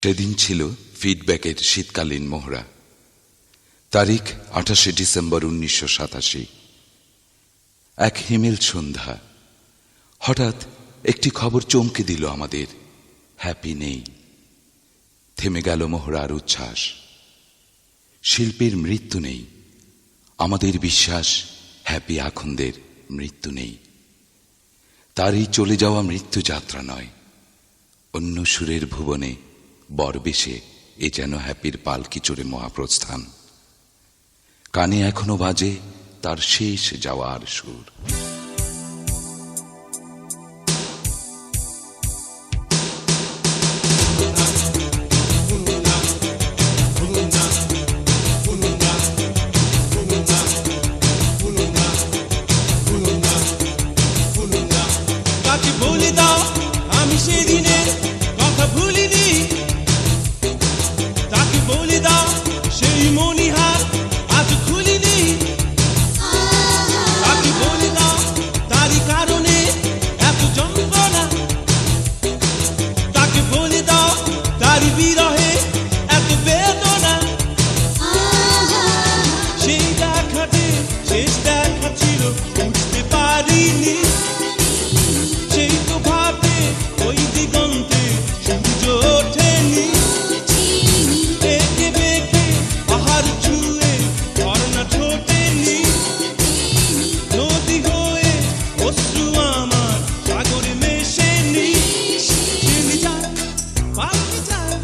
সেদিন ছিল ফিডব্যাকের শীতকালীন মহড়া। তারিখ 28 ডিসেম্বর 1987। এক হিমেল সন্ধ্যা। হঠাৎ একটি খবর চমকে দিল আমাদের। হ্যাপি নেই। থেমে গেল মহড়ার উচ্ছ্বাস। শিল্পীর মৃত্যু নেই। আমাদের বিশ্বাস হ্যাপি আখন্দের মৃত্যু নেই। তারই চলে যাওয়া মৃত্যু যাত্রা নয়, অন্য সুরের ভুবনে বরবেশে এ যেন হ্যাপির পালকি চড়ে মহাপ্রস্থান। কানে এখনো বাজে তার শেষ যাওয়ার সুর। কাকে বলে দাও আমি সেদিনের কথা ভুলিনি, তাকে বলে দাও সেই মণিহার আজ খুলিনি, তাকে বলে দাও তারই কারণে এত যন্ত্রণা, তাকে বলে দাও তারই বিরহে এত বেদনা। সেই দেখাতে শেষ দেখা ছিল বুঝতে পারিনি, সেই তো ভাবে ওই দিগন্তে সূর্য ওঠেনি। একে বেঁকে পাহাড় ছুঁয়ে ঝর্ণা ছোটেনি, নদী হয়ে অশ্রু আমার সাগরে মেশেনি। চিনি যায় পাল্টে যায়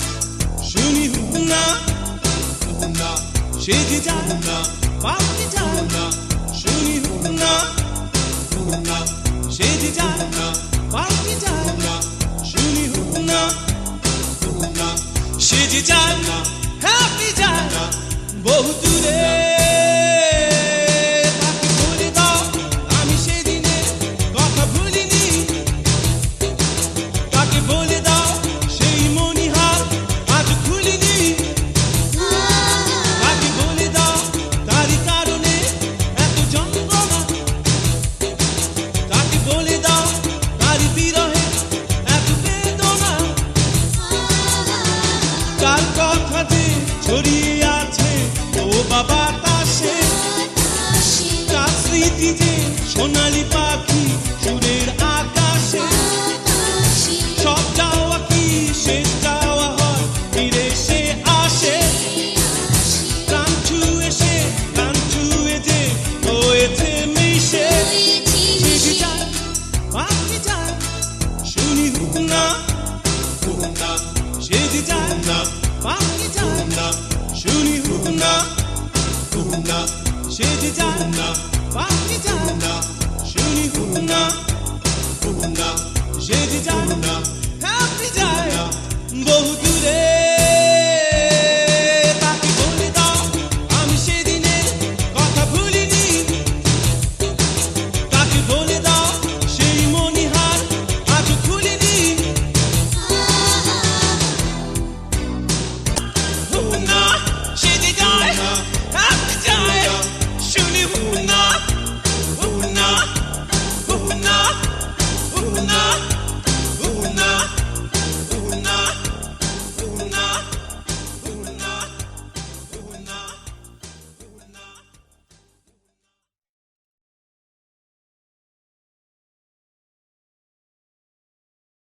শুনি না, সেজে যায় পাল্টে যায় শুনি না, সেজে যায় পাল্টে যায় শুনি না, সেজে যায় হ্যাপি যায় বহু দূরে। তাকে বলে দাও আমি সেদিনের কথা ভুলিনি, তাকে বলে দাও সেই মণিহার আজ খুলিনি, তাকে বলে দাও তারই কারণে এত যন্ত্রণা, তাকে বলে দাও তারই বিরহে এত বেদনা। কার কথা যে ছড়িয়ে আছে ও বাবা তাসে, কার স্মৃতি যে সোনালি পাখি সুরের আকাশে। সব যাওয়া কি শেষ যাওয়া হয়, ফিরে সে আসে। প্রাণ ছুঁয়ে সে প্রাণ ছুঁয়ে যে হয়েছে মিশে। সেজে যায় পাখি যায় শুনি না, সেজে যায় পাখি যায় শুনি না, সেজে যায় পাখি যায় শুনি না, সেজে যায়